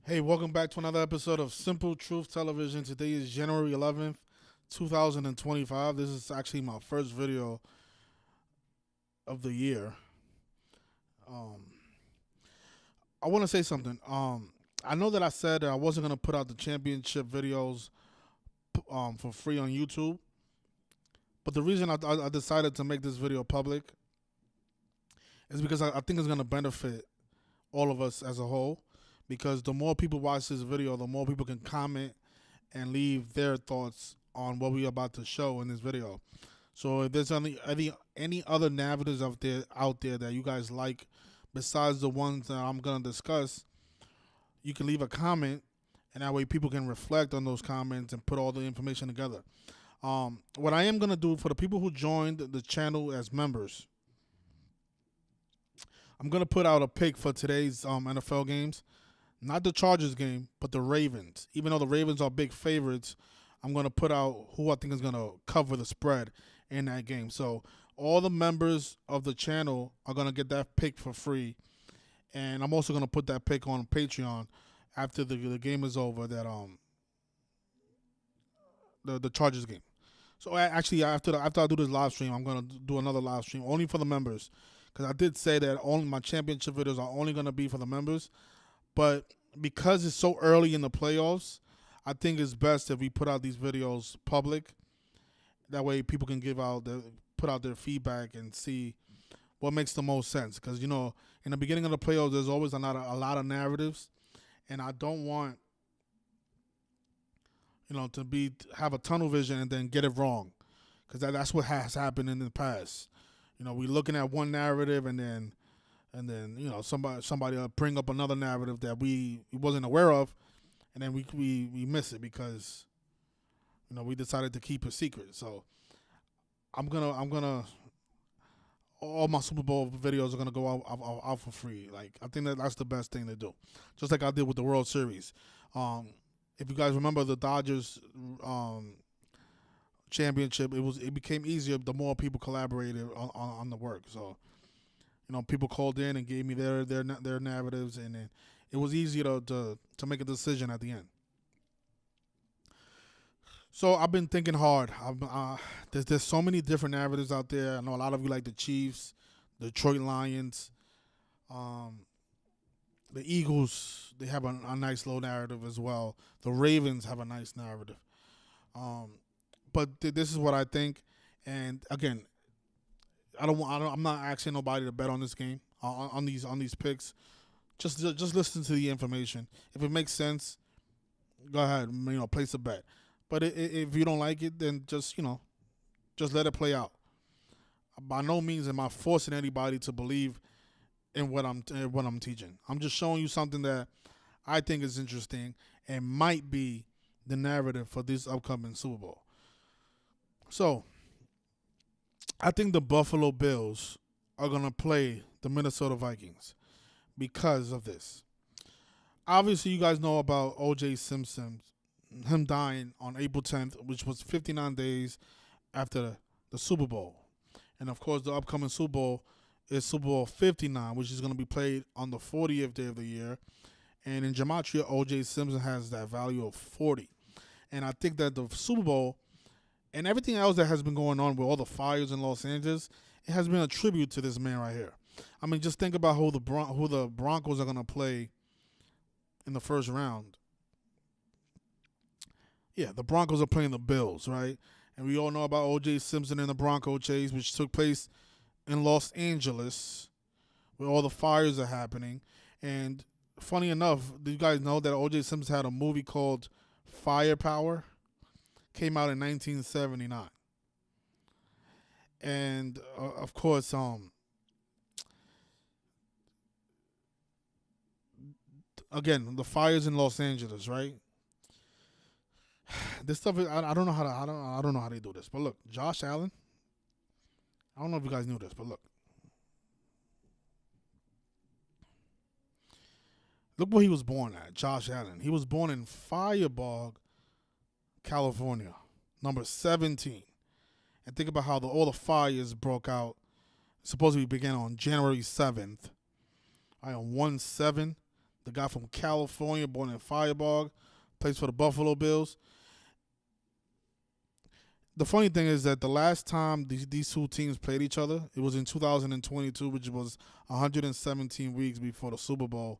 Hey, welcome back to another episode of Simple Truth Television. Today is January 11th, 2025. This is actually my first video of the year. Um, I want to say something. I know that I said that I wasn't going to put out the championship videos for free on YouTube, but the reason I decided to make this video public is because I think it's going to benefit all of us as a whole. Because the more people watch this video, the more people can comment and leave their thoughts on what we're about to show in this video. So if there's any other narratives out there that you guys like besides the ones that I'm gonna discuss, you can leave a comment, and that way people can reflect on those comments and put all the information together. What I am gonna do for the people who joined the channel as members, I'm gonna put out a pick for today's NFL games. Not the Chargers game, but the Ravens. Even though the Ravens are big favorites, I'm going to put out who I think is going to cover the spread in that game. So all the members of the channel are going to get that pick for free. And I'm also going to put that pick on Patreon after the game is over, that the Chargers game. So actually, after I do this live stream, I'm going to do another live stream only for the members. Because I did say that only my championship videos are only going to be for the members. But because it's so early in the playoffs, I think it's best if we put out these videos public. That way people can put out their feedback and see what makes the most sense. Because, in the beginning of the playoffs, there's always a lot of narratives. And I don't want, to have a tunnel vision and then get it wrong. Because that's what has happened in the past. We're looking at one narrative and then somebody will bring up another narrative that we wasn't aware of, and then we miss it because we decided to keep it secret. So I'm gonna all my Super Bowl videos are gonna go out for free. Like, I think that's the best thing to do, just like I did with the World Series. If you guys remember the Dodgers championship, it became easier the more people collaborated on the work. So. People called in and gave me their narratives, and then it was easier to make a decision at the end. So I've been thinking hard. There's so many different narratives out there. I know a lot of you like the Chiefs, the Detroit Lions, the Eagles. They have a nice low narrative as well. The Ravens have a nice narrative. But this is what I think, and again, I'm not asking nobody to bet on this game, on these picks. Just listen to the information. If it makes sense, go ahead. Place a bet. But if you don't like it, then just let it play out. By no means am I forcing anybody to believe in what I'm teaching. I'm just showing you something that I think is interesting and might be the narrative for this upcoming Super Bowl. So, I think the Buffalo Bills are going to play the Minnesota Vikings because of this. Obviously, you guys know about O.J. Simpson, him dying on April 10th, which was 59 days after the Super Bowl. And, of course, the upcoming Super Bowl is Super Bowl 59, which is going to be played on the 40th day of the year. And in Gematria, O.J. Simpson has that value of 40. And I think that the Super Bowl and everything else that has been going on with all the fires in Los Angeles, it has been a tribute to this man right here. I mean, just think about who the Broncos are going to play in the first round. Yeah, the Broncos are playing the Bills, right? And we all know about O.J. Simpson and the Bronco chase, which took place in Los Angeles, where all the fires are happening. And funny enough, do you guys know that O.J. Simpson had a movie called Firepower? Came out in 1979, and of course, again, the fires in Los Angeles, right? This stuff is, I don't know I don't know how they do this, but look, Josh Allen. I don't know if you guys knew this, but look where he was born at. Josh Allen. He was born in Fireball, California, number 17. And think about how all the fires broke out. Supposedly began on January 7th. On 1/7, the guy from California, born in Fireball, plays for the Buffalo Bills. The funny thing is that the last time these two teams played each other, it was in 2022, which was 117 weeks before the Super Bowl.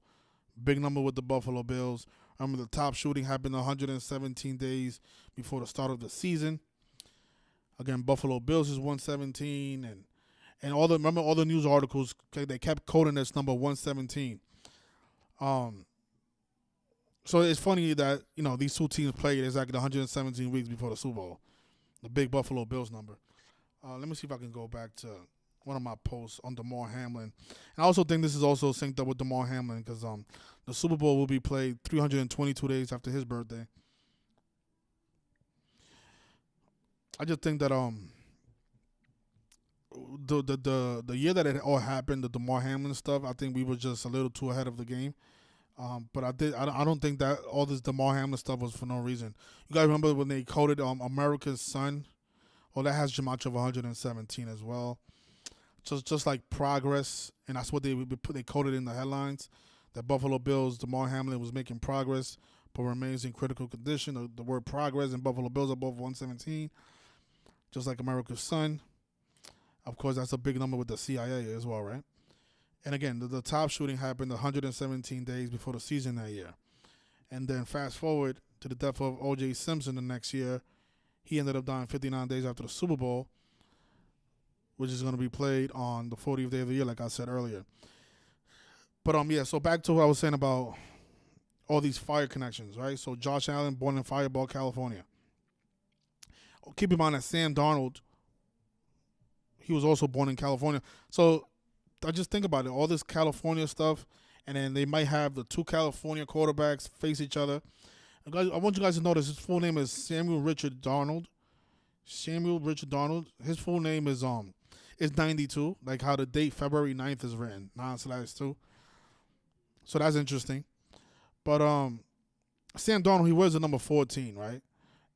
Big number with the Buffalo Bills. Remember, the top shooting happened 117 days before the start of the season. Again, Buffalo Bills is 117, and all the news articles, they kept quoting this number 117. So it's funny that these two teams played exactly 117 weeks before the Super Bowl. The big Buffalo Bills number. Let me see if I can go back to one of my posts on Damar Hamlin. And I also think this is also synced up with Damar Hamlin because the Super Bowl will be played 322 days after his birthday. I just think that the year that it all happened, the Damar Hamlin stuff, I think we were just a little too ahead of the game. But I don't think that all this Damar Hamlin stuff was for no reason. You guys remember when they coded America's Son? Well, that has Gematria of 117 as well. Just like progress, and that's what they coded in the headlines. That Buffalo Bills, Damar Hamlin was making progress, but remains in critical condition. The word progress and Buffalo Bills above 117, just like America's Son. Of course, that's a big number with the CIA as well, right? And again, the top shooting happened 117 days before the season that year. And then fast forward to the death of O.J. Simpson the next year. He ended up dying 59 days after the Super Bowl, which is going to be played on the 40th day of the year, like I said earlier. But so back to what I was saying about all these fire connections, right? So Josh Allen, born in Fireball, California. Keep in mind that Sam Darnold, he was also born in California. So I just think about it, all this California stuff, and then they might have the two California quarterbacks face each other. I want you guys to notice his full name is Samuel Richard Darnold. Samuel Richard Darnold. His full name is 92, like how the date February 9th is written, 9/2. So that's interesting. But Sam Darnold, he wears the number 14, right?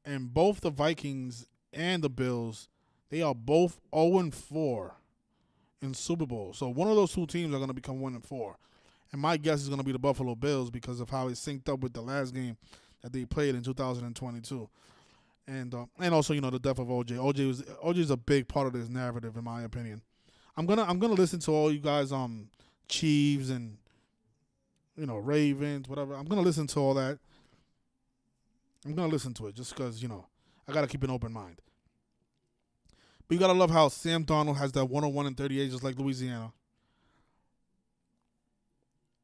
And both the Vikings and the Bills, they are both 0-4 in Super Bowl. So one of those two teams are going to become 1-4. And my guess is going to be the Buffalo Bills because of how it synced up with the last game that they played in 2022. And also, the death of OJ. OJ is a big part of this narrative, in my opinion. I'm gonna listen to all you guys, Chiefs and Ravens, whatever. I'm gonna listen to all that. I'm gonna listen to it just because I gotta keep an open mind. But you gotta love how Sam Darnold has that 101-38, just like Louisiana.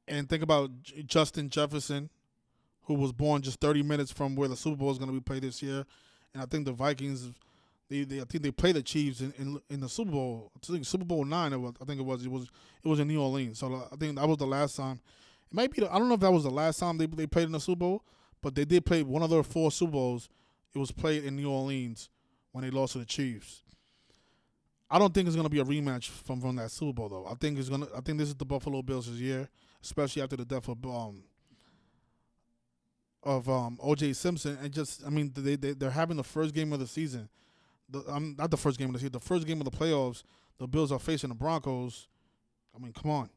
And think about Justin Jefferson, who was born just 30 minutes from where the Super Bowl is going to be played this year. And I think the Vikings, I think they play the Chiefs in the Super Bowl. I think Super Bowl 9. It was in New Orleans. So I think that was the last time. It might be. I don't know if that was the last time they played in the Super Bowl, but they did play one of their 4 Super Bowls. It was played in New Orleans when they lost to the Chiefs. I don't think it's going to be a rematch from that Super Bowl though. I think this is the Buffalo Bills' year, especially after the death of O.J. Simpson, and they're having the first game of the season. Not the first game of the season. The first game of the playoffs. The Bills are facing the Broncos. I mean, come on,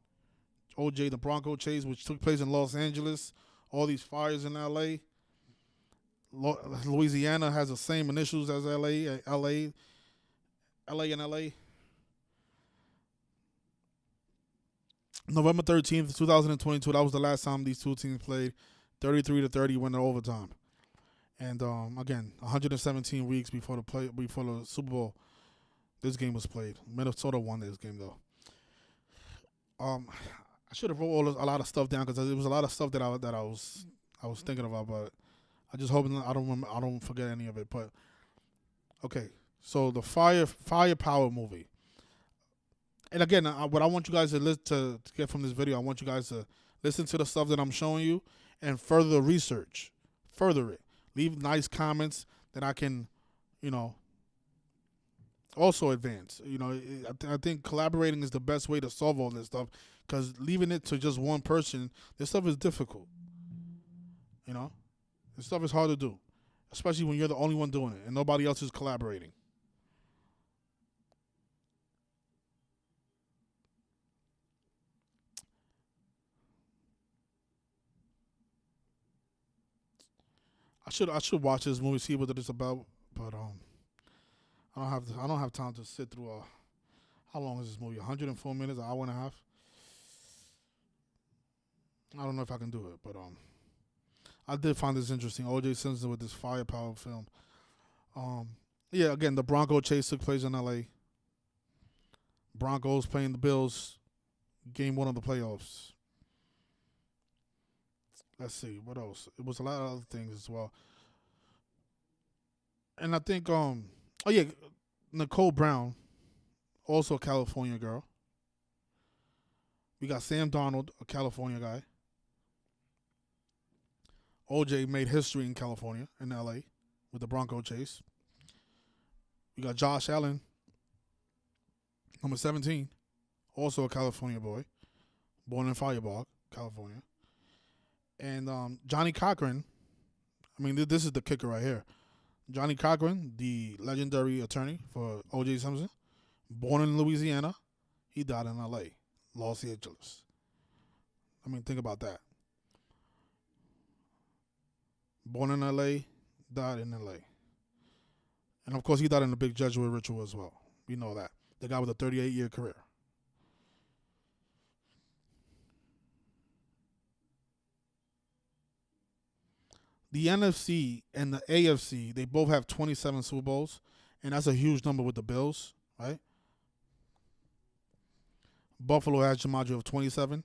O.J. the Bronco chase, which took place in Los Angeles. All these fires in L.A. Louisiana has the same initials as L.A. L.A. and L.A. November 13th, 2022. That was the last time these two teams played. 33-30 went to overtime, and again, 117 weeks before the Super Bowl, this game was played. Minnesota won this game though. I should have wrote a lot of stuff down because there was a lot of stuff that I was thinking about, but I just hope I don't forget any of it. But okay, so the Firepower movie, and again, what I want you guys to get from this video, I want you guys to listen to the stuff that I'm showing you. And further the research, further it. Leave nice comments that I can, also advance. I think collaborating is the best way to solve all this stuff because leaving it to just one person, this stuff is difficult. This stuff is hard to do, especially when you're the only one doing it and nobody else is collaborating. I should watch this movie, see what it's about, but I don't have time to sit through how long is this movie? 104 minutes, an hour and a half. I don't know if I can do it, but I did find this interesting. O.J. Simpson with this firepower film. Um, yeah, again, the Bronco chase took place in L.A. Broncos playing the Bills, game one of the playoffs. Let's see what else. It was a lot of other things as well, and I think oh yeah, Nicole Brown, also a California girl. We got Sam Darnold, a California guy. OJ made history in California, in LA, with the Bronco chase. We got Josh Allen, number 17, also a California boy, born in Fireball, California. And Johnny Cochran, I mean, this is the kicker right here. Johnny Cochran, the legendary attorney for O.J. Simpson, born in Louisiana, he died in L.A., Los Angeles. I mean, think about that. Born in L.A., died in L.A. And, of course, he died in the big Jesuit ritual as well. We know that. The guy with a 38-year career. The NFC and the AFC, they both have 27 Super Bowls, and that's a huge number with the Bills, right? Buffalo has Jumanji of 27.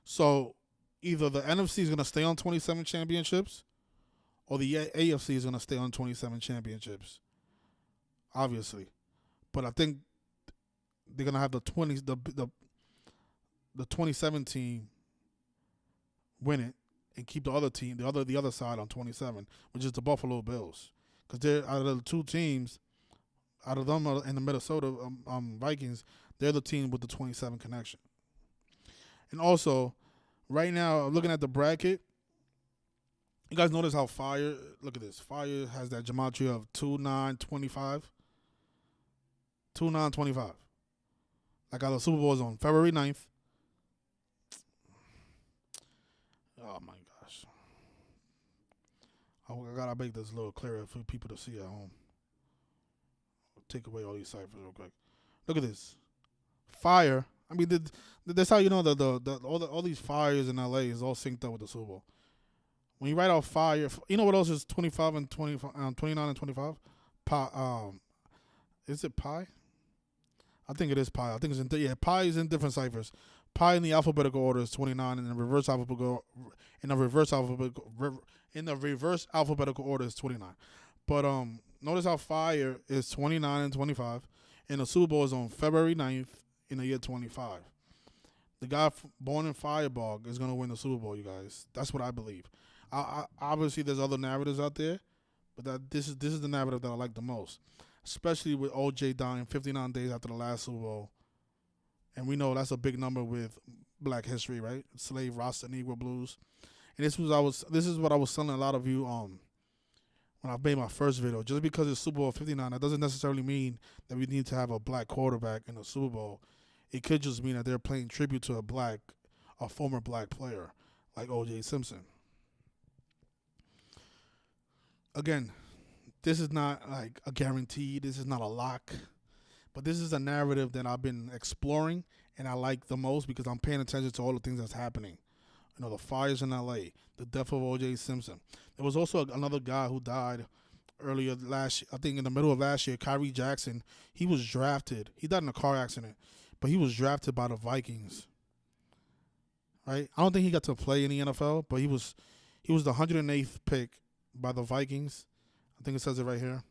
So either the NFC is going to stay on 27 championships or the AFC is going to stay on 27 championships, obviously. But I think they're going to have the 27 team win it and keep the other team, the other side on 27, which is the Buffalo Bills. Because they're out of the two teams, out of them and the Minnesota Vikings, they're the team with the 27 connection. And also, right now, looking at the bracket, you guys notice how Fire, look at this, Fire has that gematria of 2925. 2925. Like how the Super Bowl is on February 9th. Oh my gosh. I gotta make this a little clearer for people to see at home. I'll take away all these ciphers real quick. Look at this. Fire. I mean, that's how you know all these fires in LA is all synced up with the Super Bowl. When you write out fire, you know what else is 25 and 25, 29 and 25? Pi, is it pi? I think it is pi. I think it's pi is in different ciphers. Pi in the alphabetical order is 29, and in the reverse alphabetical order is 29. But notice how fire is 29 and 25, and the Super Bowl is on February 9th in the year 25. The guy born in Fireball is going to win the Super Bowl, you guys. That's what I believe. Obviously, there's other narratives out there, but this is the narrative that I like the most, especially with OJ dying 59 days after the last Super Bowl. And we know that's a big number with Black history, right? Slave roster, Negro blues. And this is what I was telling a lot of you when I made my first video. Just because it's Super Bowl 59, that doesn't necessarily mean that we need to have a black quarterback in the Super Bowl. It could just mean that they're paying tribute to a former black player like O.J. Simpson. Again, this is not like a guarantee. This is not a lock. But this is a narrative that I've been exploring and I like the most because I'm paying attention to all the things that's happening. You know, the fires in L.A., the death of O.J. Simpson. There was also another guy who died earlier last year, I think in the middle of last year, Kyrie Jackson. He was drafted. He died in a car accident, but he was drafted by the Vikings. Right? I don't think he got to play in the NFL, but he was the 108th pick by the Vikings. I think it says it right here.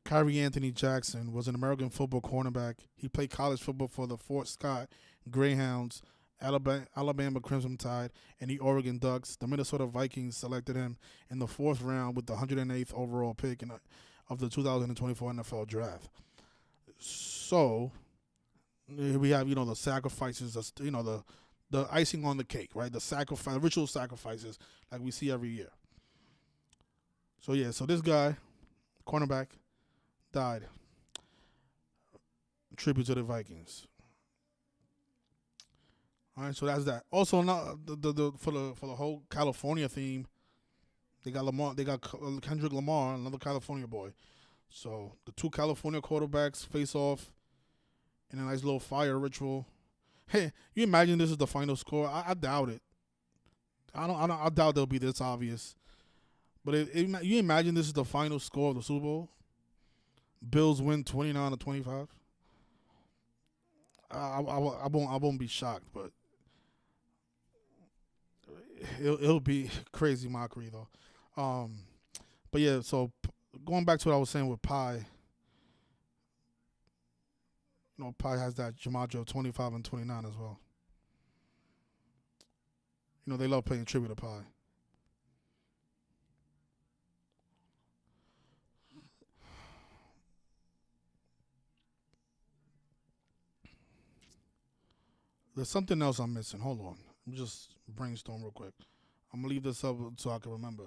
Kyrie Anthony Jackson was an American football cornerback. He played college football for the Fort Scott Greyhounds, Alabama Crimson Tide, and the Oregon Ducks. The Minnesota Vikings selected him in the 4th round with the 108th overall pick of the 2024 NFL Draft. So we have, the sacrifices, the icing on the cake, right? The ritual sacrifices like we see every year. So yeah, so this guy, cornerback, died. Tribute to the Vikings. All right, so that's that. Also, for the whole California theme, They got Lamar. They got Kendrick Lamar, another California boy. So the two California quarterbacks face off in a nice little fire ritual. Hey, you imagine this is the final score? I doubt it. I doubt they'll be this obvious. But you imagine this is the final score of the Super Bowl? Bills win 29-25. I won't be shocked, but it'll be crazy mockery though. But yeah, so going back to what I was saying with Pi, Pi has that Jamajo 25 and 29 as well. They love paying tribute to Pi. There's something else I'm missing. Hold on. Let me just brainstorm real quick. I'm going to leave this up so I can remember.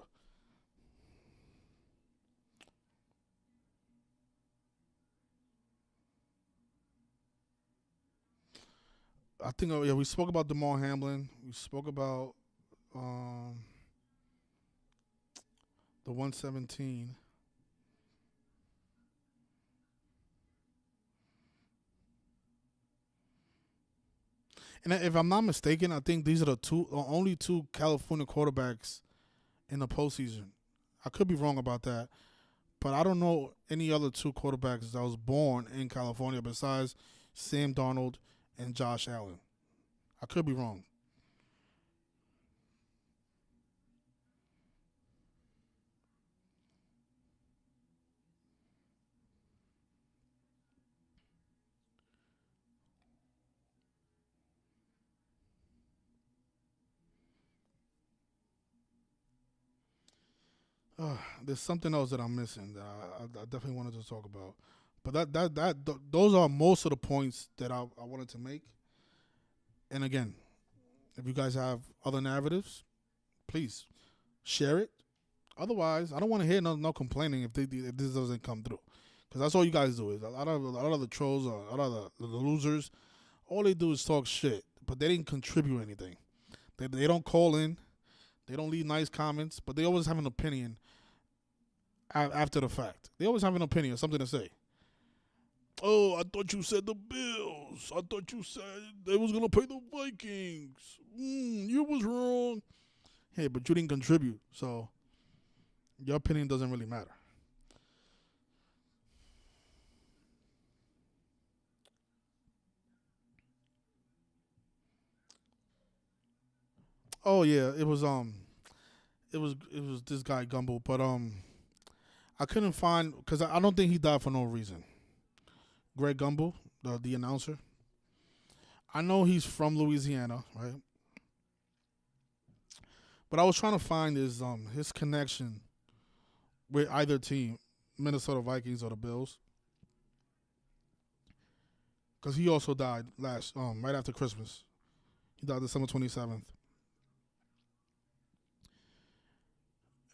I think, yeah, we spoke about Damar Hamlin. We spoke about the 117. And if I'm not mistaken, I think these are the only two California quarterbacks in the postseason. I could be wrong about that, but I don't know any other two quarterbacks that was born in California besides Sam Darnold and Josh Allen. I could be wrong. There's something else that I'm missing that I definitely wanted to talk about, but those are most of the points that I wanted to make. And again, if you guys have other narratives, please share it. Otherwise, I don't want to hear no complaining if this doesn't come through, because that's all you guys do. Is a lot of the trolls or a lot of the losers, all they do is talk shit, but they didn't contribute anything. They don't call in, they don't leave nice comments, but they always have an opinion after the fact. They always have an opinion, something to say. Oh, I thought you said the Bills. I thought you said they was gonna play the Vikings. You was wrong. Hey, but you didn't contribute, so your opinion doesn't really matter. Oh yeah, it was this guy Gumble, but I couldn't find because I don't think he died for no reason. Greg Gumbel, the announcer. I know he's from Louisiana, right? But I was trying to find his connection with either team, Minnesota Vikings or the Bills, because he also died last right after Christmas. He died December 27th,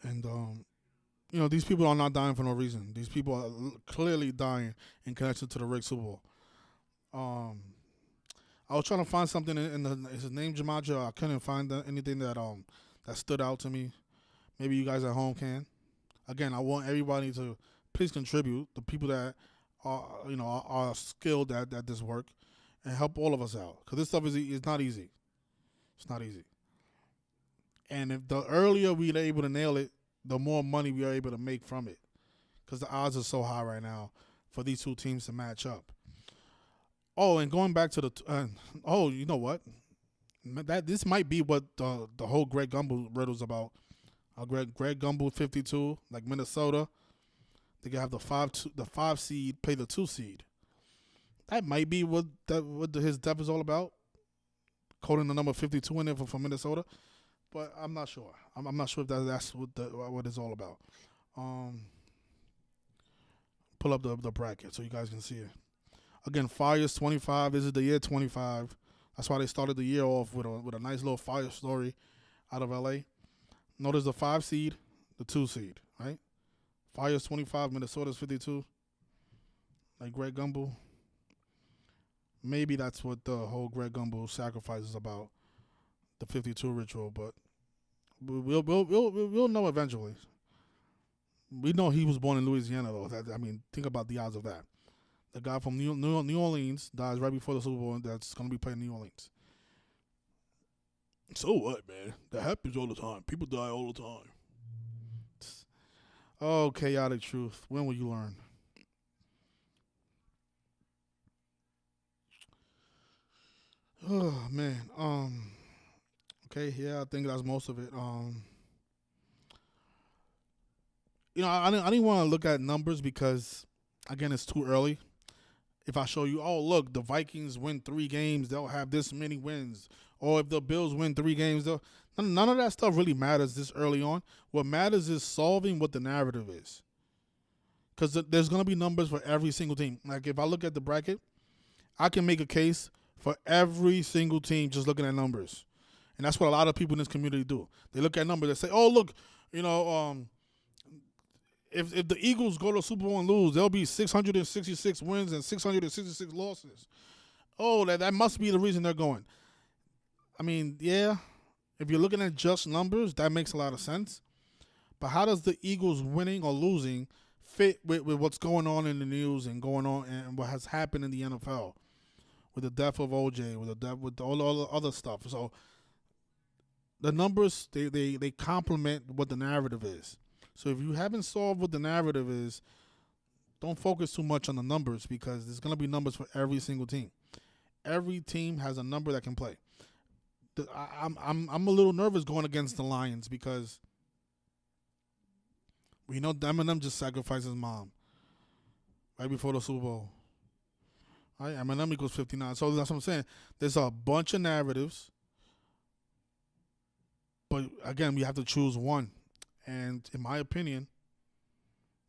and these people are not dying for no reason. These people are clearly dying in connection to the Rick Super Bowl. Um, I was trying to find something is his name Jamaja. I couldn't find anything that stood out to me. Maybe you guys at home can. Again, I want everybody to please contribute. The people that are skilled at this work, and help all of us out, because this stuff is not easy. It's not easy. And if the earlier we are able to nail it, the more money we are able to make from it, because the odds are so high right now for these two teams to match up. Oh, and going back to you know what? That this might be what the whole Greg Gumbel riddle's about. Greg Gumbel 52, like Minnesota, they can have the five seed play the 2 seed. That might be what his death is all about. Coding the number 52 in there for Minnesota, but I'm not sure. I'm not sure if that's what it's all about. Um, Pull up the bracket so you guys can see it. Again, Fire's 25. This is the year 25. That's why they started the year off with a nice little fire story out of LA. Notice the 5 seed, the 2 seed, right? Fire's 25, Minnesota's 52. Like Greg Gumbel. Maybe that's what the whole Greg Gumbel sacrifice is about, the 52 ritual, but We'll know eventually. We know he was born in Louisiana, though. Think about the odds of that. The guy from New Orleans dies right before the Super Bowl. That's going to be playing in New Orleans. So what, man? That happens all the time. People die all the time. Oh, chaotic truth. When will you learn? Oh man. Okay. Yeah, I think that's most of it. I didn't want to look at numbers because, again, it's too early. If I show you, oh look, the Vikings win 3 games, they'll have this many wins. Or if the Bills win 3 games, none of that stuff really matters this early on. What matters is solving what the narrative is. Because there's going to be numbers for every single team. Like if I look at the bracket, I can make a case for every single team just looking at numbers. And that's what a lot of people in this community do. They look at numbers. They say, oh, look, if the Eagles go to the Super Bowl and lose, there'll be 666 wins and 666 losses. Oh, that must be the reason they're going. I mean, yeah, if you're looking at just numbers, that makes a lot of sense. But how does the Eagles winning or losing fit with what's going on in the news and going on and what has happened in the NFL with the death of OJ, with all the other stuff? So the numbers, they complement what the narrative is. So if you haven't solved what the narrative is, don't focus too much on the numbers because there's going to be numbers for every single team. Every team has a number that can play. I'm a little nervous going against the Lions because we know Eminem just sacrificed his mom right before the Super Bowl. Right? Eminem equals 59. So that's what I'm saying. There's a bunch of narratives, but again, we have to choose one. And in my opinion,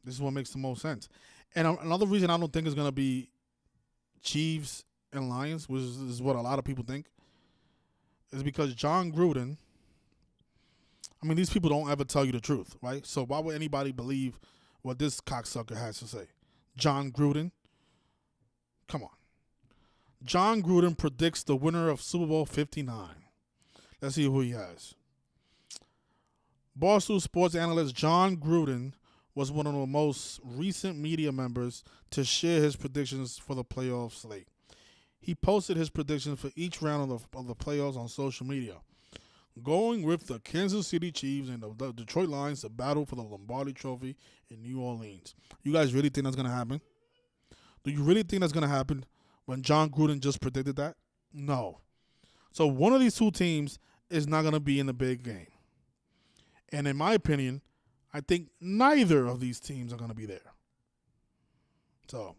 this is what makes the most sense. And another reason I don't think it's going to be Chiefs and Lions, which is what a lot of people think, is because John Gruden, these people don't ever tell you the truth, right? So why would anybody believe what this cocksucker has to say? John Gruden? Come on. John Gruden predicts the winner of Super Bowl 59. Let's see who he has. Barstool sports analyst John Gruden was one of the most recent media members to share his predictions for the playoff slate. He posted his predictions for each round of the playoffs on social media, going with the Kansas City Chiefs and the Detroit Lions to battle for the Lombardi Trophy in New Orleans. You guys really think that's going to happen? Do you really think that's going to happen when John Gruden just predicted that? No. So one of these two teams is not going to be in the big game. And in my opinion, I think neither of these teams are going to be there. So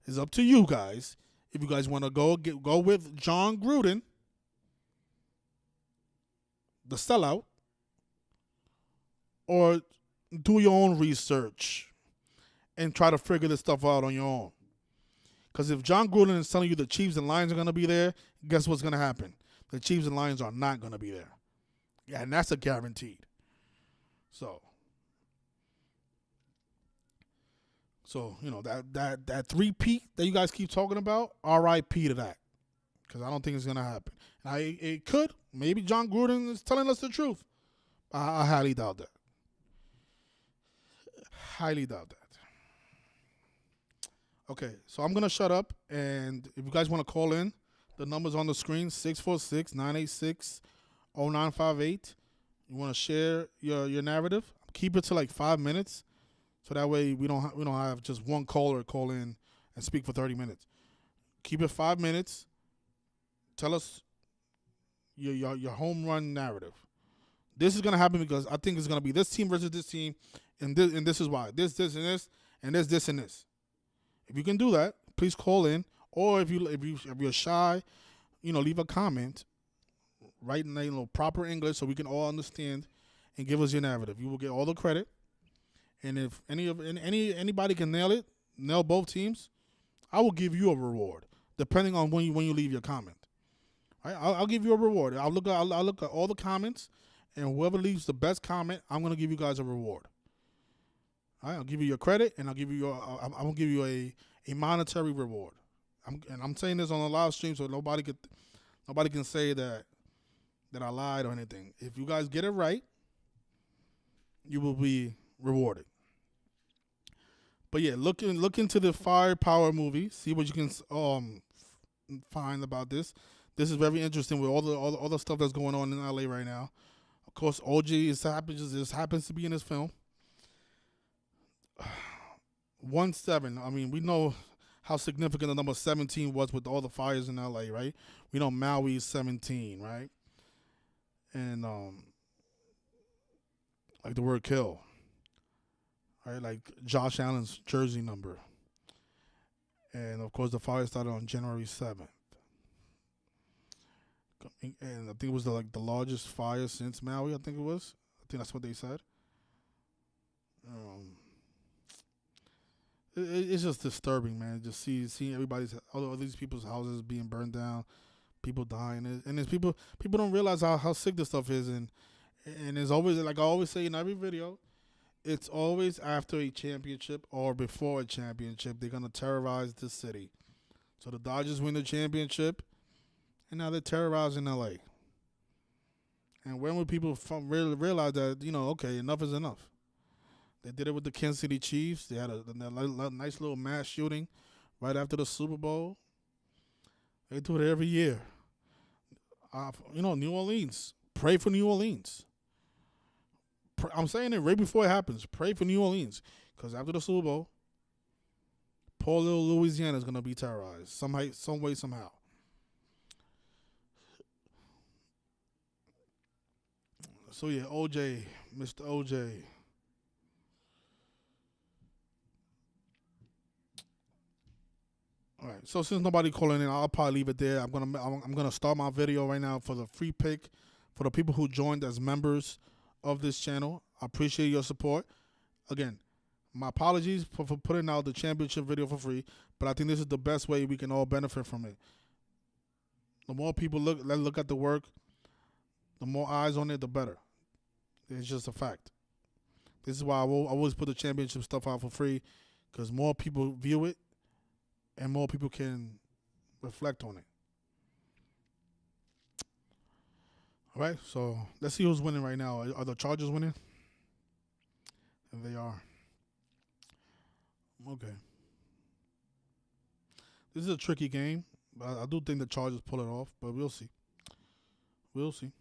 it's up to you guys. If you guys want to go with John Gruden, the sellout, or do your own research and try to figure this stuff out on your own. Because if John Gruden is telling you the Chiefs and Lions are going to be there, guess what's going to happen? The Chiefs and Lions are not going to be there. Yeah, and that's a guaranteed. So that three-peat that you guys keep talking about, R.I.P. to that. Because I don't think it's going to happen. Now, it could. Maybe John Gruden is telling us the truth. I highly doubt that. Highly doubt that. Okay, so I'm going to shut up. And if you guys want to call in, the number's on the screen, 646-986-0958. You want to share your narrative? Keep it to like 5 minutes. So that way we don't have just one caller call in and speak for 30 minutes. Keep it 5 minutes. Tell us your home run narrative. This is gonna happen because I think it's gonna be this team versus this team, and this is why. This and this, and this and this. If you can do that, please call in. Or if you're shy, leave a comment. Write in proper English so we can all understand, and give us your narrative. You will get all the credit. And if anybody can nail both teams, I will give you a reward, depending on when you leave your comment. Right? I'll give you a reward. I'll look at all the comments, and whoever leaves the best comment, I'm gonna give you guys a reward. All right? I'll give you your credit, and I'm gonna give you a monetary reward. I'm saying this on a live stream so nobody can say that I lied or anything. If you guys get it right, you will be rewarded. But yeah, look into the Firepower movie. See what you can find about this. This is very interesting with all the stuff that's going on in LA right now. Of course, OJ just happens to be in this film. 1-7. I mean, we know how significant the number 17 was with all the fires in LA, right? We know Maui's 17, right? And like the word kill, right? Like Josh Allen's jersey number. And of course, the fire started on January 7th. And I think it was the largest fire since Maui. I think it was. I think that's what they said. Um, it's just disturbing, man. Just seeing all these people's houses being burned down, people dying, and there's people don't realize how sick this stuff is, and it's always like I always say in every video, it's always after a championship or before a championship they're gonna terrorize the city. So the Dodgers win the championship, and now they're terrorizing LA. And when will people really realize that okay, enough is enough? They did it with the Kansas City Chiefs. They had a nice little mass shooting right after the Super Bowl. They do it every year. New Orleans. Pray for New Orleans. I'm saying it right before it happens. Pray for New Orleans. Because after the Super Bowl, poor little Louisiana is going to be terrorized. Some way, somehow. So, yeah, OJ, Mr. OJ. All right. So since nobody calling in, I'll probably leave it there. I'm gonna start my video right now for the free pick for the people who joined as members of this channel. I appreciate your support. Again, my apologies for putting out the championship video for free, but I think this is the best way we can all benefit from it. The more people look at the work, the more eyes on it, the better. It's just a fact. This is why I always put the championship stuff out for free, because more people view it and more people can reflect on it. All right, so let's see who's winning right now. Are the Chargers winning? And they are. Okay. This is a tricky game, but I do think the Chargers pull it off, but we'll see. We'll see.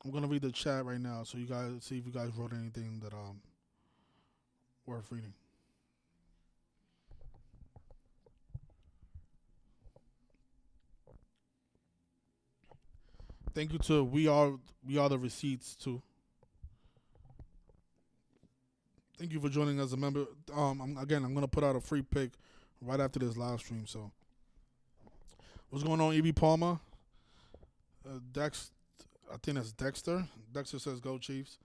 I'm going to read the chat right now so you guys see if you guys wrote anything that worth reading. Thank you to We Are the Receipts too. Thank you for joining as a member. I'm going to put out a free pick right after this live stream. So, what's going on, E.B. Palmer? I think that's Dexter. Dexter says, "Go Chiefs."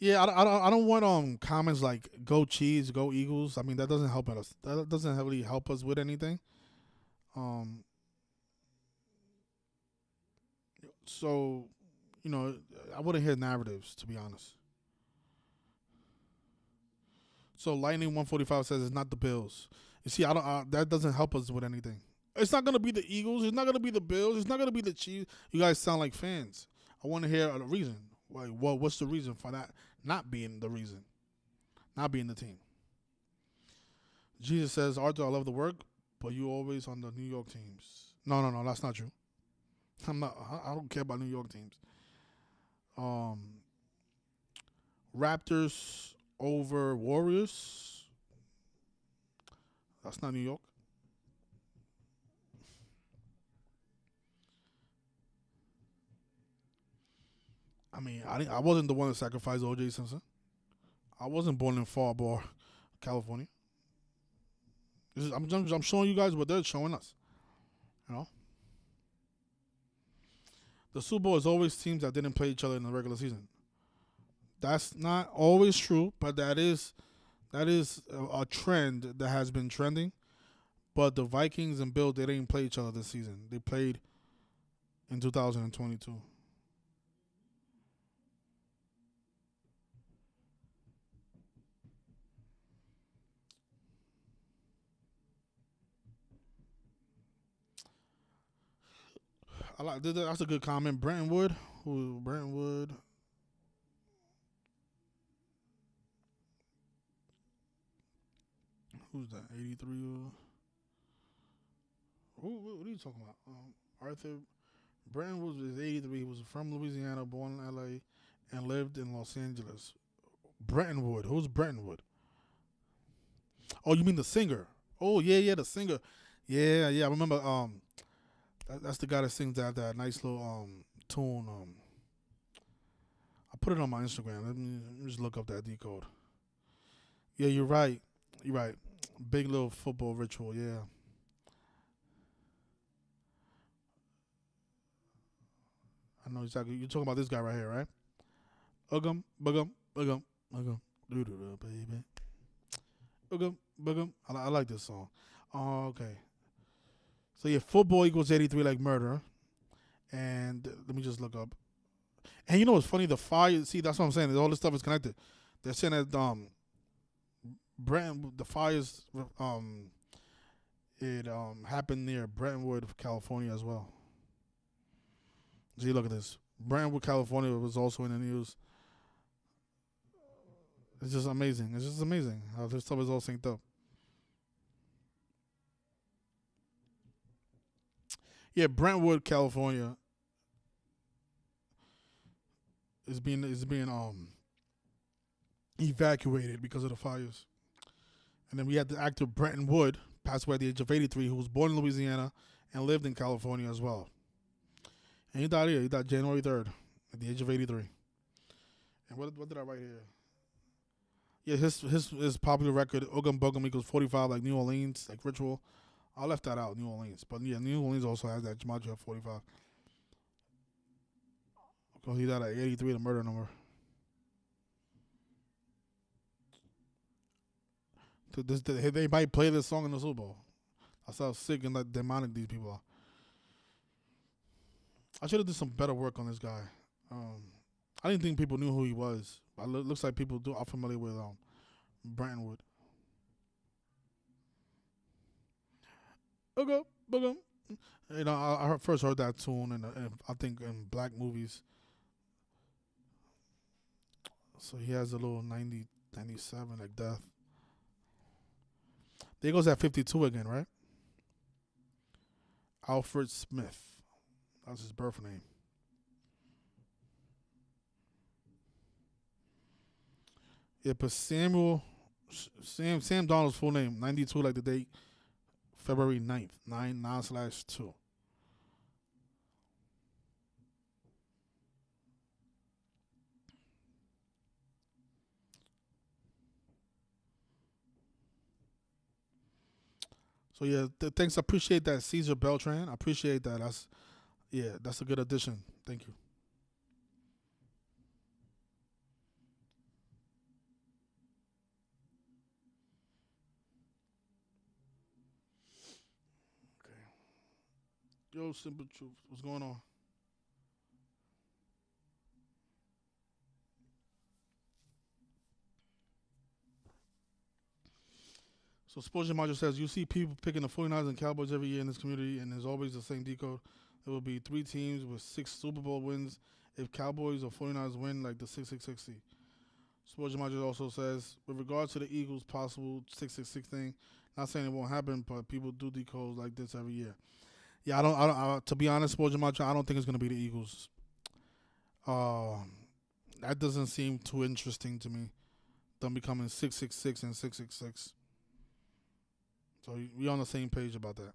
Yeah, I don't want comments like "Go Chiefs," "Go Eagles." I mean, that doesn't help us. That doesn't really help us with anything. So, I wouldn't hear narratives, to be honest. So Lightning 145 says it's not the Bills. You see, that doesn't help us with anything. It's not gonna be the Eagles. It's not gonna be the Bills. It's not gonna be the Chiefs. You guys sound like fans. I want to hear a reason. Like, what's the reason for that not being the reason, not being the team? Jesus says, Arthur, I love the work, but you always on the New York teams. No, that's not true. I'm not. I don't care about New York teams. Raptors over Warriors. That's not New York. I mean, I wasn't the one that sacrificed O.J. Simpson. I wasn't born in Fall Bar, California. I'm showing you guys what they're showing us. You know, the Super Bowl is always teams that didn't play each other in the regular season. That's not always true, but that is a trend that has been trending. But the Vikings and Bills, they didn't play each other this season. They played in 2022. That's a good comment. Brentwood, Brentwood. Who's that? 83. What are you talking about? Arthur Brentwood is 83. He was from Louisiana, born in L.A., and lived in Los Angeles. Brentwood. Who's Brentwood? Oh, you mean the singer? Oh, yeah, the singer. Yeah. I remember. That's the guy that sings that nice little tune. I put it on my Instagram. Let me just look up that decode. Yeah, you're right. You're right. Big little football ritual. Yeah. I know exactly. You're talking about this guy right here, right? Ugum, ugum, doo doo doo, baby. Ugum. I like this song. Oh, okay. So yeah, football equals 83 like murder. And let me just look up. And you know what's funny? The fire. See, that's what I'm saying. All this stuff is connected. They're saying that the fires it happened near Brentwood, California as well. See, look at this. Brentwood, California was also in the news. It's just amazing. It's just amazing how this stuff is all synced up. Yeah, Brentwood, California is being evacuated because of the fires. And then we had the actor Brenton Wood, passed away at the age of 83, who was born in Louisiana and lived in California as well. And he died here. He died January 3rd at the age of 83. And what did I write here? Yeah, his popular record, Ugum Bugum equals 45, like New Orleans, like Ritual. I left that out, New Orleans. But yeah, New Orleans also has that Jumanji at 45. Because he died at 83, the murder number. They might play this song in the Super Bowl. That's how sick and like demonic these people are. I should have did some better work on this guy. I didn't think people knew who he was. But it looks like people are familiar with Brentwood. Bugum, bugum. You know, I first heard that tune in I think in black movies. So he has a little 90, 97 like death. There goes at 52 again, right? Alfred Smith. That's his birth name. Yeah, but Sam Donald's full name, 92 like the date, February 9th, 9/2. So yeah, thanks. I appreciate that, Caesar Beltran. I appreciate that. That's a good addition. Thank you. Okay. Yo, Simple Truth. What's going on? So Sports Module says you see people picking the 49ers and Cowboys every year in this community, and there's always the same decode. There will be three teams with 6 Super Bowl wins if Cowboys or 49ers win like the 666. Sports Module also says, with regards to the Eagles' possible 666 thing, not saying it won't happen, but people do decode like this every year. Yeah, to be honest, Sports Module, I don't think it's going to be the Eagles. Uh, that doesn't seem too interesting to me. Them becoming 666 and 666. So we on the same page about that.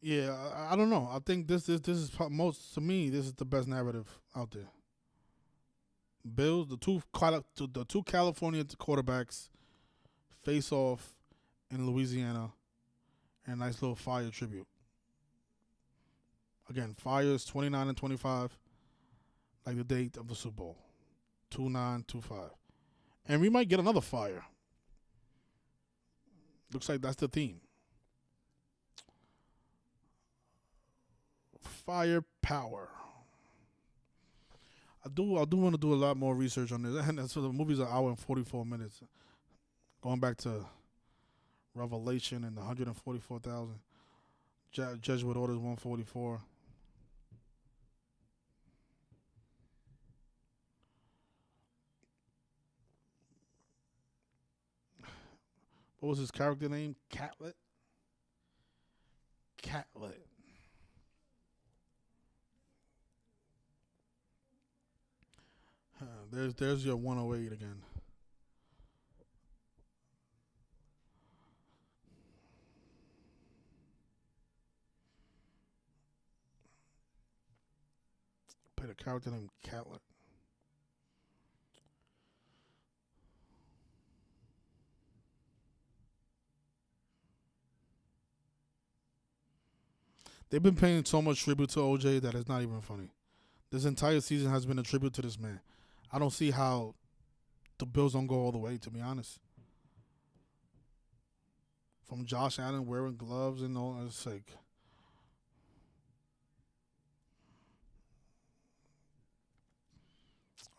Yeah, I don't know. I think this is most to me. This is the best narrative out there. Bills, the two California quarterbacks face off in Louisiana, and a nice little fire tribute. Again, fire is 29-25, like the date of the Super Bowl, 2925, and we might get another fire. Looks like that's the theme. Firepower. I do want to do a lot more research on this. And so the movie's an hour and 44 minutes. Going back to Revelation and the 144,000. Jesuit Orders 144. What was his character name? Catlet? Catlet. There's your 108 again. Played a character named Catlet. They've been paying so much tribute to OJ that it's not even funny. This entire season has been a tribute to this man. I don't see how the Bills don't go all the way, to be honest. From Josh Allen wearing gloves and all, it's like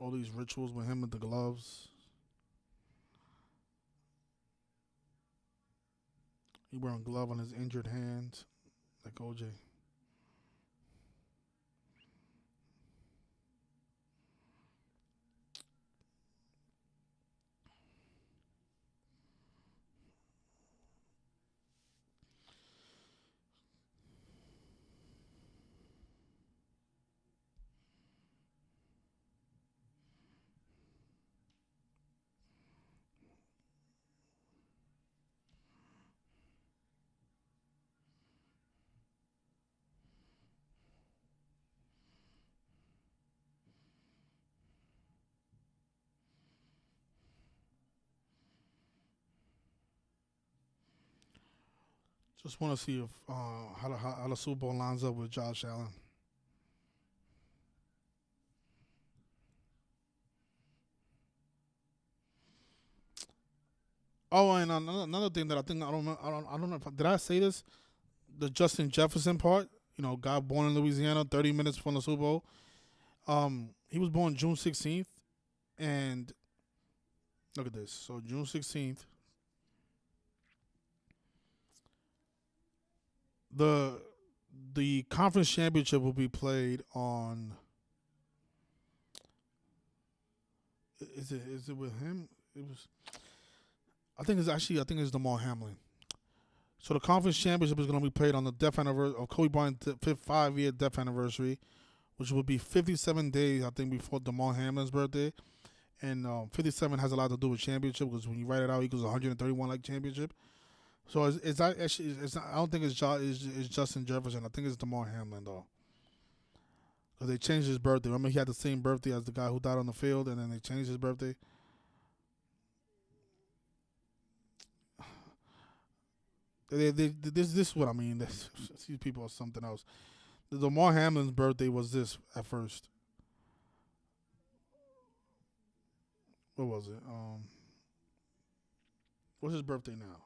all these rituals with him with the gloves. He wearing a glove on his injured hand, like OJ. Just want to see if how the Super Bowl lines up with Josh Allen. Oh, and another thing that I think I don't know if did I say this, the Justin Jefferson part. You know, guy born in Louisiana, 30 minutes from the Super Bowl. He was born June 16th, and look at this. So June 16th, the the conference championship will be played on. Is it with him? It was. I think it's Damar Hamlin. So the conference championship is going to be played on the death anniversary of Kobe Bryant's 5-year death anniversary, which will be 57 days I think before Damar Hamlin's birthday. And 57 has a lot to do with championship because when you write it out, equals 131 like championship. So it's not actually it's not, I don't think it's Justin Jefferson. I think it's Damar Hamlin though, because they changed his birthday. Remember he had the same birthday as the guy who died on the field, and then they changed his birthday. This is what I mean. These people are something else. The Damar Hamlin's birthday was this at first. What was it? What's his birthday now?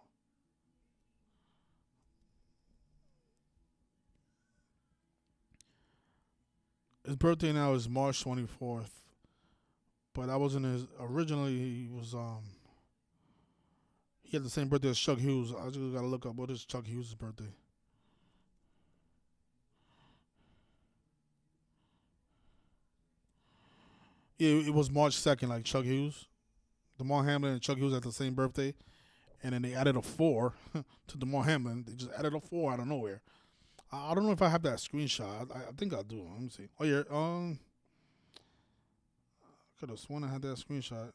His birthday now is March 24th, but that wasn't his. Originally, he had the same birthday as Chuck Hughes. I just gotta look up what is Chuck Hughes' birthday. It was March 2nd, like Chuck Hughes. Damar Hamlin and Chuck Hughes had the same birthday, and then they added a four to Damar Hamlin. They just added a four out of nowhere. I don't know if I have that screenshot. I think I do. Let me see. Oh yeah, could have sworn I had that screenshot.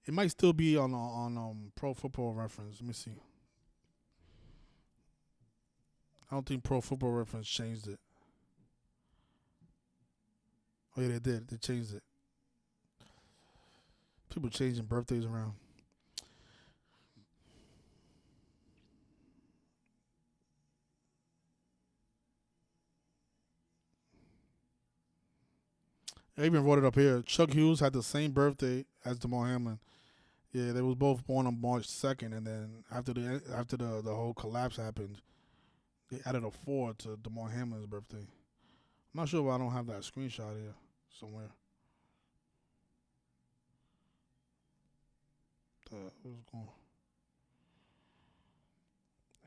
It might still be on Pro Football Reference. Let me see. I don't think Pro Football Reference changed it. Oh yeah, they did. They changed it. People changing birthdays around. I even wrote it up here. Chuck Hughes had the same birthday as Damar Hamlin. Yeah, they was both born on March 2nd, and then after the whole collapse happened, They added a 4 to Damar Hamlin's birthday. I'm not sure why I don't have that screenshot here somewhere. What's going?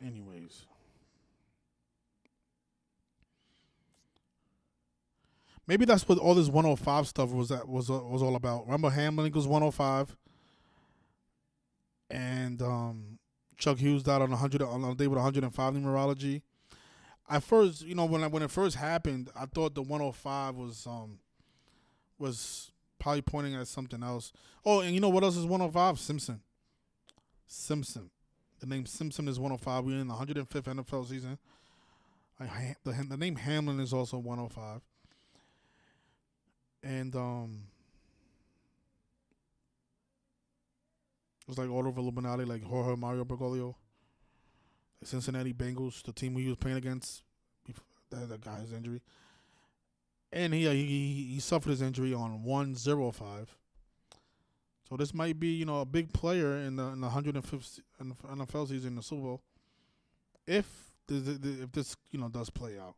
Anyways, maybe that's what all this 105 stuff was all about. Remember Hamlin was 105, and Chuck Hughes died on 100 on a day with 105 numerology. I first, when it first happened, I thought the 105 was probably pointing at something else. Oh, and you know what else is 105? Simpson. Simpson. The name Simpson is 105. We're in the 105th NFL season. The name Hamlin is also 105. And it was like all over Illuminati, like Jorge Mario Bergoglio, the Cincinnati Bengals, the team he was playing against before that got his injury. And he suffered his injury on 105. So this might be, a big player in the 105th NFL season in the Super Bowl, if this does play out.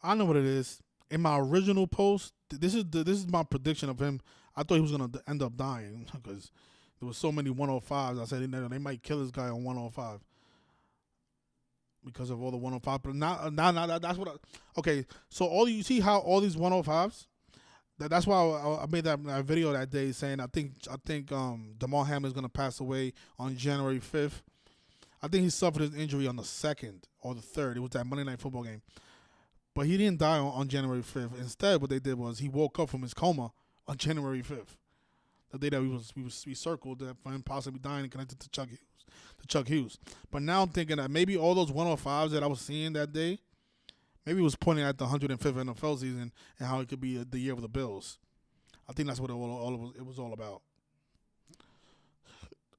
I know what it is. In my original post, this is my prediction of him. I thought he was gonna end up dying because there was so many 105s. I said they might kill this guy on 105 because of all the 105. But now that's what. Okay, so you see how all these 105s. That's why I made that video that day saying I think Damar Hamlin is gonna pass away on January 5th. I think he suffered his injury on the 2nd or the 3rd. It was that Monday Night Football game. But he didn't die on January 5th. Instead, what they did was he woke up from his coma on January 5th. The day that we circled that for him possibly dying and connected to Chuck Hughes. But now I'm thinking that maybe all those 105s that I was seeing that day, maybe it was pointing at the 105th NFL season and how it could be the year of the Bills. I think that's what it was all about.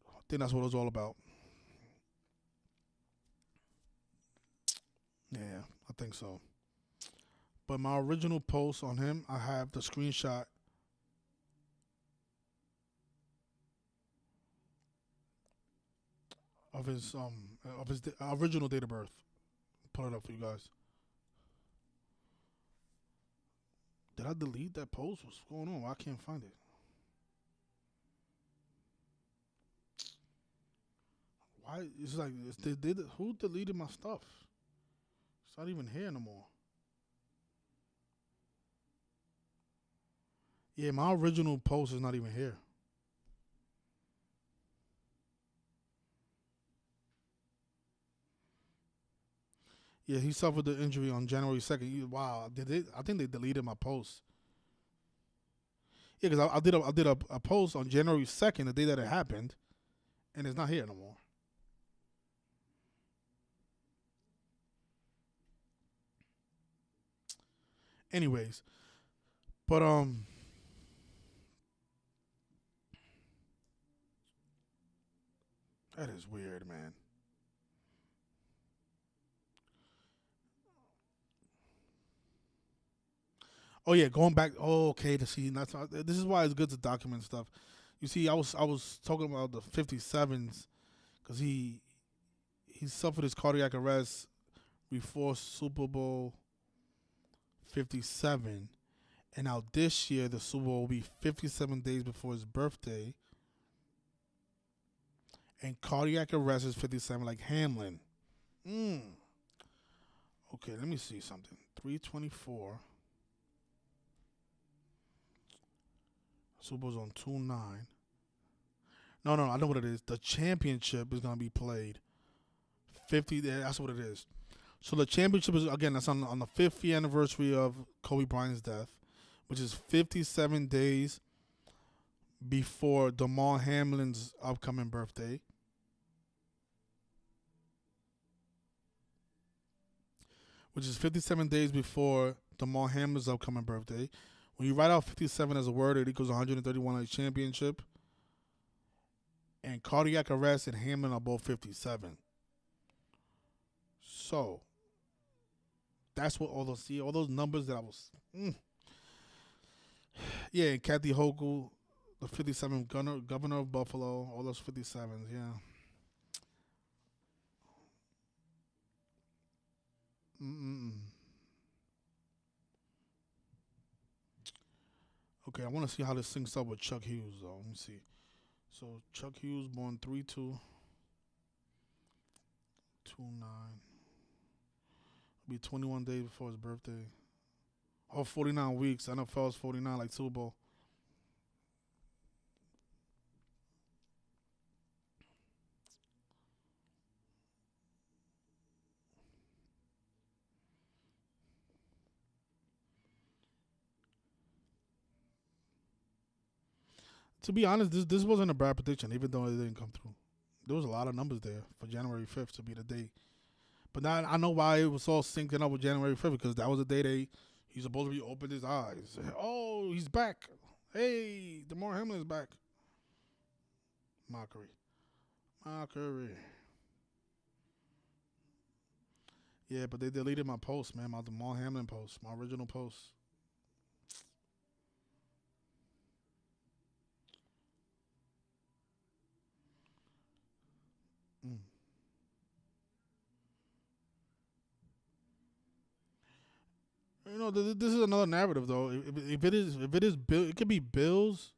I think that's what it was all about. Yeah, I think so. But my original post on him, I have the screenshot of his original date of birth. Pull it up for you guys. Did I delete that post? What's going on? I can't find it. Why? It's like who deleted my stuff? It's not even here no more. Yeah, my original post is not even here. Yeah, he suffered the injury on January 2nd. Wow, did it? I think they deleted my post. Yeah, because I did a post on January 2nd, the day that it happened, and it's not here no more. Anyways, but that is weird, man. Oh yeah, going back. Oh, okay. To see, this is why it's good to document stuff. You see, I was talking about the 57s because he suffered his cardiac arrest before Super Bowl 57, and now this year the Super Bowl will be 57 days before his birthday, and cardiac arrest is 57, like Hamlin. Mm. Okay, let me see something. 324. Super Bowl's on 2-9. No, I know what it is. The championship is gonna be played 50. That's what it is. So the championship is again. That's on the 50th anniversary of Kobe Bryant's death, which is 57 days before Damar Hamlin's upcoming birthday. Which is 57 days before Damar Hamlin's upcoming birthday. When you write out 57 as a word, it equals 131 at championship. And cardiac arrest and Hamlin are both 57. So, That's what all those numbers that I was. Yeah, Kathy Hochul, the 57th governor of Buffalo, all those 57s. Yeah. Mm-mm. Okay, I want to see how this syncs up with Chuck Hughes, though. Let me see. So Chuck Hughes, born 3/2/29. Be 21 days before his birthday. Oh, 49 weeks. NFL's 49, like Super Bowl. To be honest, this wasn't a bad prediction, even though it didn't come through. There was a lot of numbers there for January 5th to be the day. But now I know why it was all syncing up with January 5th, because that was the day he's supposed to be opened his eyes. Oh, he's back. Hey, DeMar Hamlin is back. Mockery. Mockery. Yeah, but they deleted my post, man, my DeMar Hamlin post, my original post. Mm. This is another narrative though. If it is Bill, it could be Bills.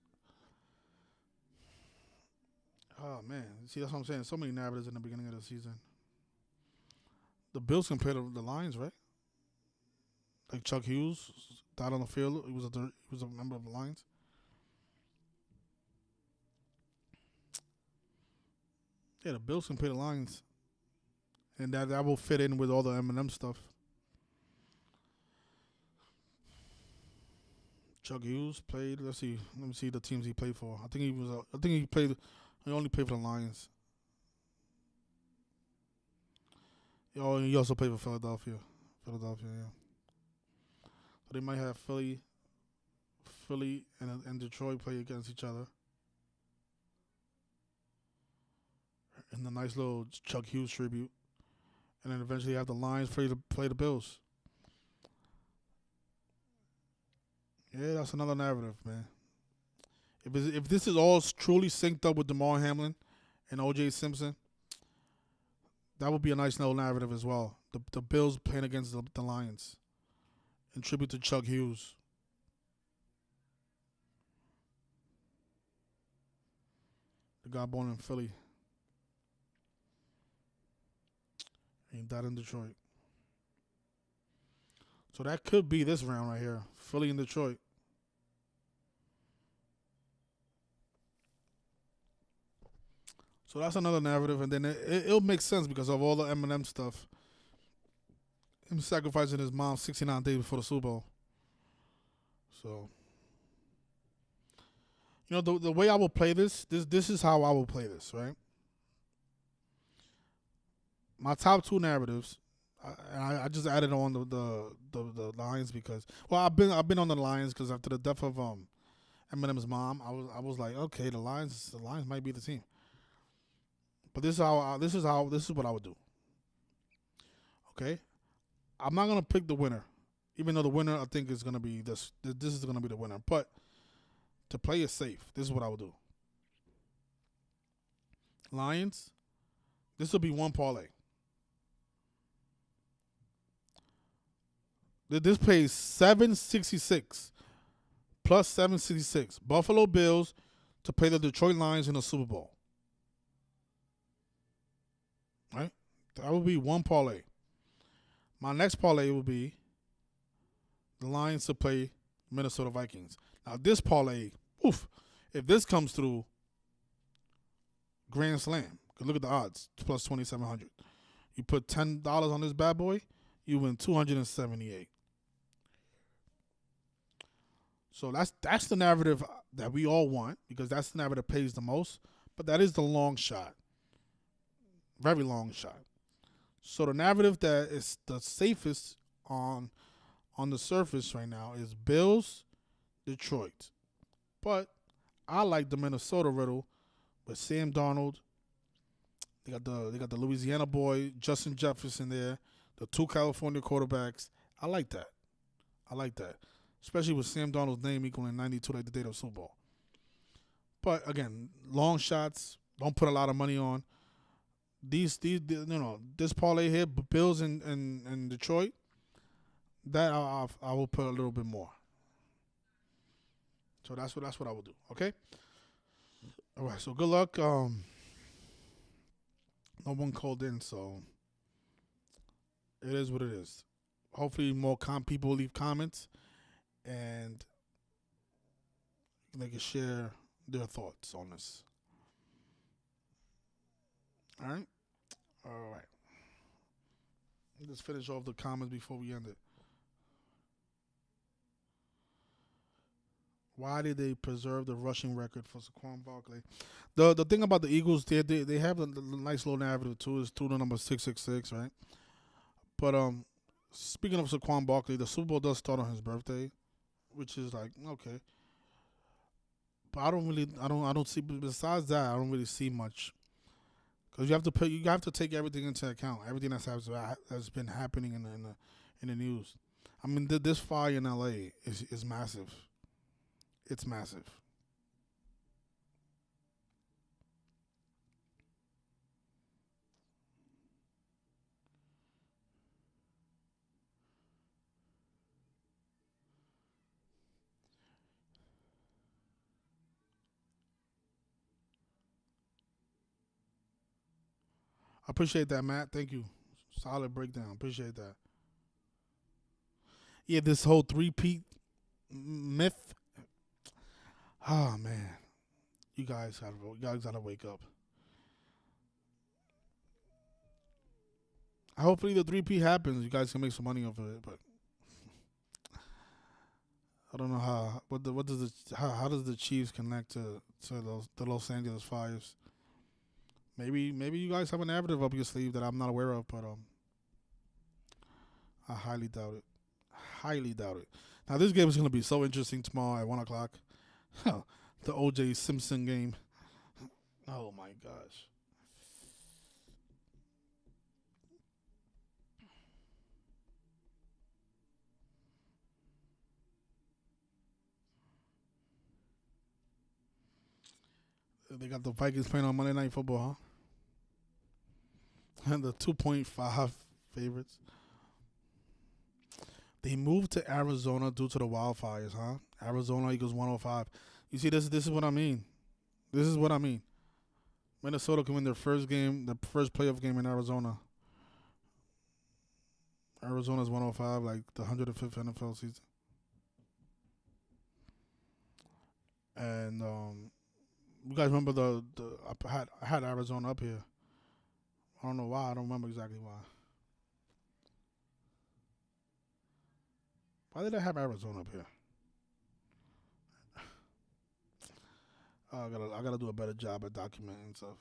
Oh man, see that's what I'm saying. So many narratives in the beginning of the season. The Bills can play the Lions, right? Like Chuck Hughes died on the field. He was a member of the Lions. Yeah, the Bills can play the Lions, and that will fit in with all the Eminem stuff. Chuck Hughes played. Let's see. Let me see the teams he played for. I think he was. I think he played. He only played for the Lions. Oh, he also played for Philadelphia. Philadelphia, yeah. So they might have Philly and Detroit play against each other in the nice little Chuck Hughes tribute, and then eventually have the Lions play the Bills. Yeah, that's another narrative, man. If this is all truly synced up with DeMar Hamlin and O.J. Simpson, that would be a nice little narrative as well. The Bills playing against the Lions in tribute to Chuck Hughes. The guy born in Philly. And he died in Detroit. So that could be this round right here. Philly and Detroit. So that's another narrative, and then it'll make sense because of all the Eminem stuff. Him sacrificing his mom 69 days before the Super Bowl. So, the way I will play this is how I will play this, right? My top two narratives, I just added on the Lions because, well, I've been on the Lions because after the death of Eminem's mom, I was like, okay, the Lions might be the team. But this is what I would do. Okay, I'm not gonna pick the winner, even though the winner I think is gonna be this. This is gonna be the winner. But to play it safe, this is what I would do. Lions. This will be one parlay. This pays 766 plus 766. Buffalo Bills to play the Detroit Lions in the Super Bowl. Right? That would be one parlay. My next parlay will be the Lions to play Minnesota Vikings. Now this parlay, oof, if this comes through, grand slam. Cause look at the odds, plus 2,700. You put $10 on this bad boy, you win 278. So that's the narrative that we all want because that's the narrative that pays the most. But that is the long shot, very long shot. So the narrative that is the safest on the surface right now is Bills, Detroit. But I like the Minnesota riddle with Sam Darnold. They got the Louisiana boy Justin Jefferson there. The two California quarterbacks. I like that. I like that. Especially with Sam Darnold's name equaling 92 like the date of Super Bowl. But again, long shots. Don't put a lot of money on this parlay here, Bills and Detroit. That I will put a little bit more. So that's what I will do. Okay. All right. So good luck. No one called in, so it is what it is. Hopefully, more people leave comments and they can share their thoughts on this. All right. All right. Let's finish off the comments before we end it. Why did they preserve the rushing record for Saquon Barkley? The thing about the Eagles, they have a nice little narrative too. Is through the number 666, right? But speaking of Saquon Barkley, the Super Bowl does start on his birthday, which is like okay. But I don't see. Besides that, I don't really see much because you have to take everything into account. Everything that's been happening in the news. I mean, this fire in LA is massive. It's massive. I appreciate that, Matt. Thank you. Solid breakdown. Appreciate that. Yeah, this whole three-peat myth. Oh man, you guys gotta wake up. Hopefully the three-peat happens. You guys can make some money off of it, but I don't know how. What does how does the Chiefs connect to the Los Angeles Fires? Maybe you guys have a narrative up your sleeve that I'm not aware of, but I highly doubt it. Highly doubt it. Now this game is gonna be so interesting tomorrow at 1 o'clock. The OJ Simpson game. Oh my gosh. They got the Vikings playing on Monday Night Football, huh? And the 2.5 favorites. They moved to Arizona due to the wildfires, huh? Arizona equals 105. You see, this is what I mean. This is what I mean. Minnesota can win their first game, the first playoff game in Arizona. Arizona's 105, like the 105th NFL season. And you guys remember the I had Arizona up here. I don't know why. I don't remember exactly why. Why did I have Arizona up here? I gotta do a better job at documenting stuff.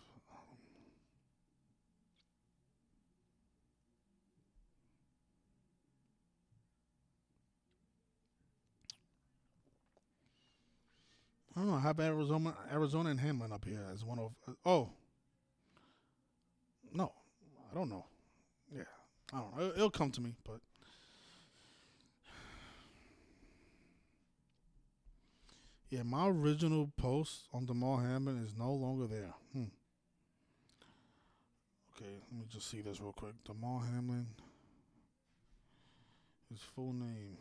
I don't know. I have Arizona and Hamlin up here as one of. Oh no, I don't know. Yeah, I don't know. It'll come to me, but yeah, my original post on Jamal Hamlin is no longer there. Okay, let me just see this real quick. Jamal Hamlin, his full name.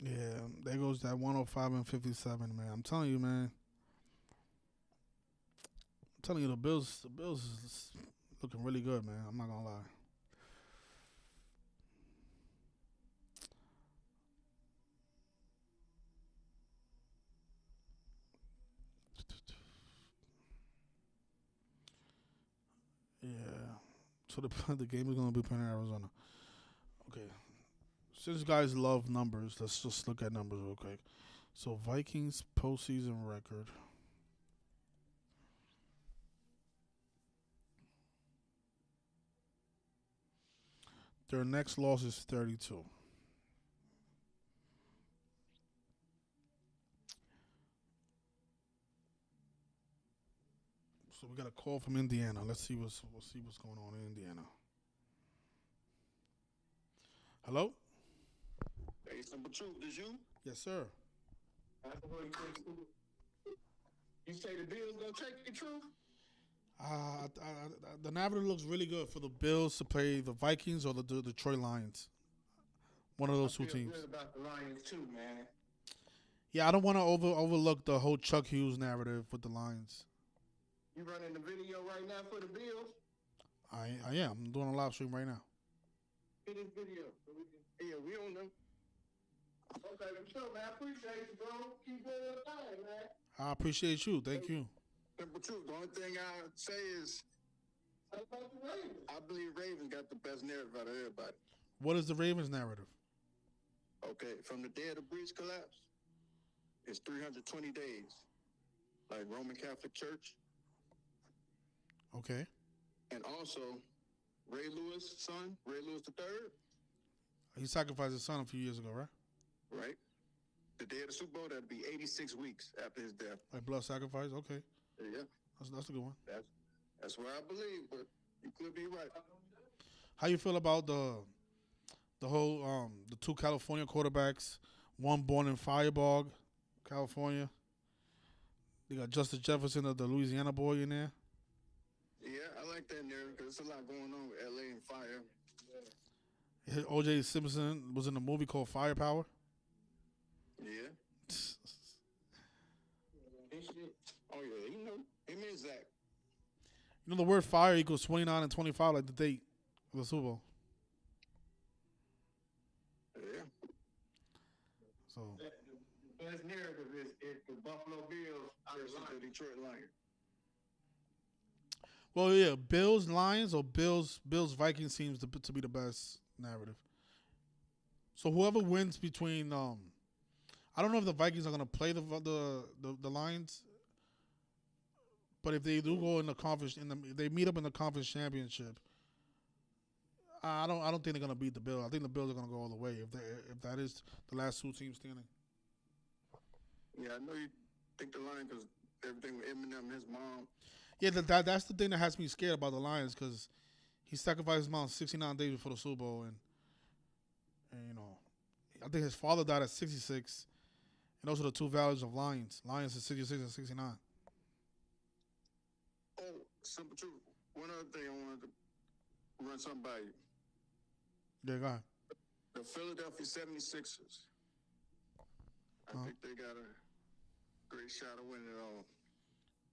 Yeah, there goes that 105 and 57, man. I'm telling you, man. I'm telling you, the Bills is looking really good, man. I'm not gonna lie. Yeah. So the the game is gonna be playing in Arizona. Okay. Since you guys love numbers, let's just look at numbers real quick. So Vikings postseason record. Their next loss is 32. So we got a call from Indiana. We'll see what's going on in Indiana. Hello? Hey, Simple Truth, is you? Yes, sir. You say the Bills gonna take the truth? The narrative looks really good for the Bills to play the Vikings or the Detroit Lions. One of those two teams. I feel good about the Lions too, man. Yeah, I don't want to overlook the whole Chuck Hughes narrative with the Lions. You running the video right now for the Bills? I am. I'm doing a live stream right now. Get this video. Yeah, we don't know. Okay, for sure, man. I appreciate you, bro. Keep doing your thing, man. I appreciate you. Thank you. Simple Truth. The only thing I say is, how about the Ravens? I believe Ravens got the best narrative out of everybody. What is the Ravens narrative? Okay, from the day of the bridge collapse, it's 320 days, like Roman Catholic Church. Okay. And also, Ray Lewis' son, Ray Lewis III. He sacrificed his son a few years ago, right? Right. The day of the Super Bowl, that'd be 86 weeks after his death. Like blood sacrifice? Okay. Yeah. That's a good one. That's what I believe, but you could be right. How you feel about the whole the two California quarterbacks, one born in Fireball, California. They got Justin Jefferson of the Louisiana boy in there. Yeah, I like that narrative because there's a lot going on with LA and fire. Yeah. O.J. Simpson was in a movie called Firepower. Yeah. Oh yeah, you know him and Zach. You know the word fire equals 29 and 25, like the date of the Super Bowl. Yeah. So. The best narrative is the Buffalo Bills versus the Detroit Lions. Well, yeah, Bills Lions or Bills Vikings seems to be the best narrative. So whoever wins between I don't know if the Vikings are gonna play the Lions, but if they do go in the conference they meet up in the conference championship, I don't think they're gonna beat the Bills. I think the Bills are gonna go all the way if that is the last two teams standing. Yeah, I know you think the Lions because everything with Eminem and his mom. Yeah, that's the thing that has me scared about the Lions because he sacrificed his mom 69 days before the Super Bowl, and you know, I think his father died at 66, and those are the two values of Lions. Lions is 66 and 69. Oh, Simple Truth. One other thing I wanted to run something by you. Yeah, go ahead. The Philadelphia 76ers. I think they got a great shot of winning it all.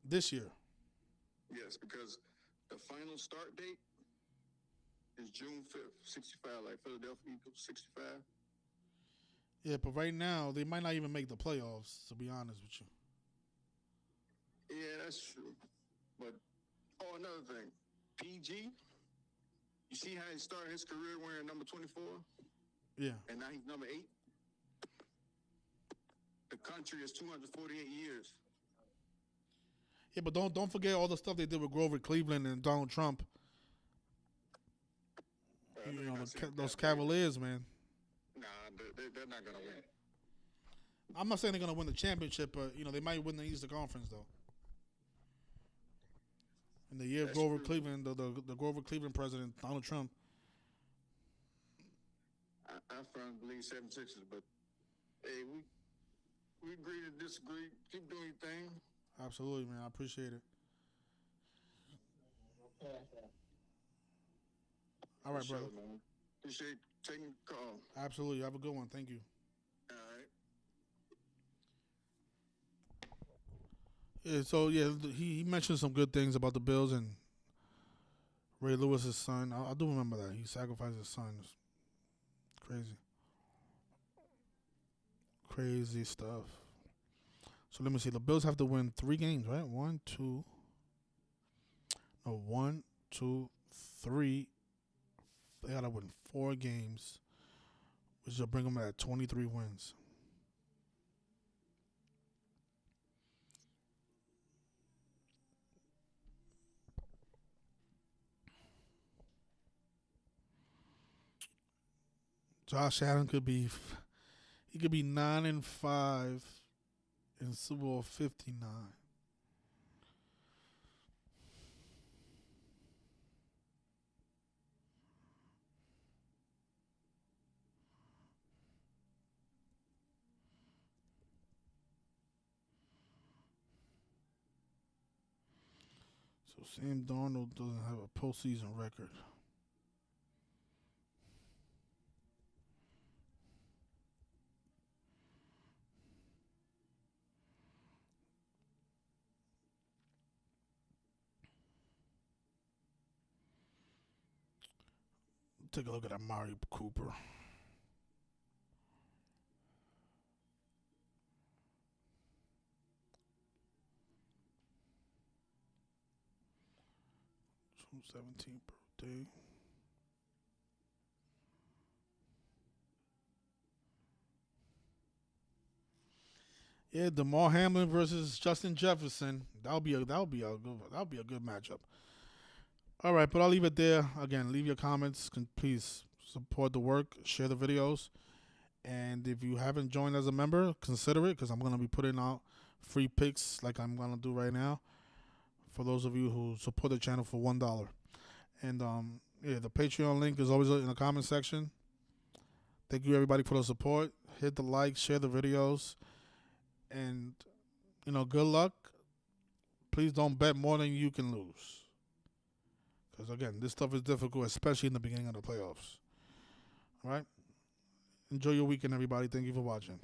This year? Yes, because the final start date is June 5th, 65, like Philadelphia Eagles, 65. Yeah, but right now, they might not even make the playoffs, to be honest with you. Yeah, that's true. But, another thing. PG, you see how he started his career wearing number 24? Yeah. And now he's number 8? The country is 248 years. Yeah, but don't forget all the stuff they did with Grover Cleveland and Donald Trump. You know, those Cavaliers, man. Nah, they're not going to win. I'm not saying they're going to win the championship, but, you know, they might win the Eastern Conference, though. In the year of Grover Cleveland, the Grover Cleveland president, Donald Trump. I firmly believe 76ers, but, hey, we agree to disagree. Keep doing your thing. Absolutely, man. I appreciate it. All right, brother. Man. Appreciate taking the call. Absolutely. Have a good one. Thank you. All right. Yeah, so, yeah, he mentioned some good things about the Bills and Ray Lewis's son. I do remember that. He sacrificed his son. It's crazy. Crazy stuff. So let me see. The Bills have to win 3 games, right? 1, 2, 3. They got to win 4 games, which will bring them at 23 wins. Josh Allen could be 9-5 in Super Bowl 59. So Sam Darnold doesn't have a postseason record. Take a look at Amari Cooper. June 17th birthday. Yeah, DeMar Hamlin versus Justin Jefferson. That'll be a good matchup. All right, but I'll leave it there. Again, leave your comments. Please support the work, share the videos, and if you haven't joined as a member, consider it because I'm gonna be putting out free picks like I'm gonna do right now for those of you who support the channel for $1. And yeah, the Patreon link is always in the comment section. Thank you everybody for the support. Hit the like, share the videos, and good luck. Please don't bet more than you can lose. Because, again, this stuff is difficult, especially in the beginning of the playoffs. All right? Enjoy your weekend, everybody. Thank you for watching.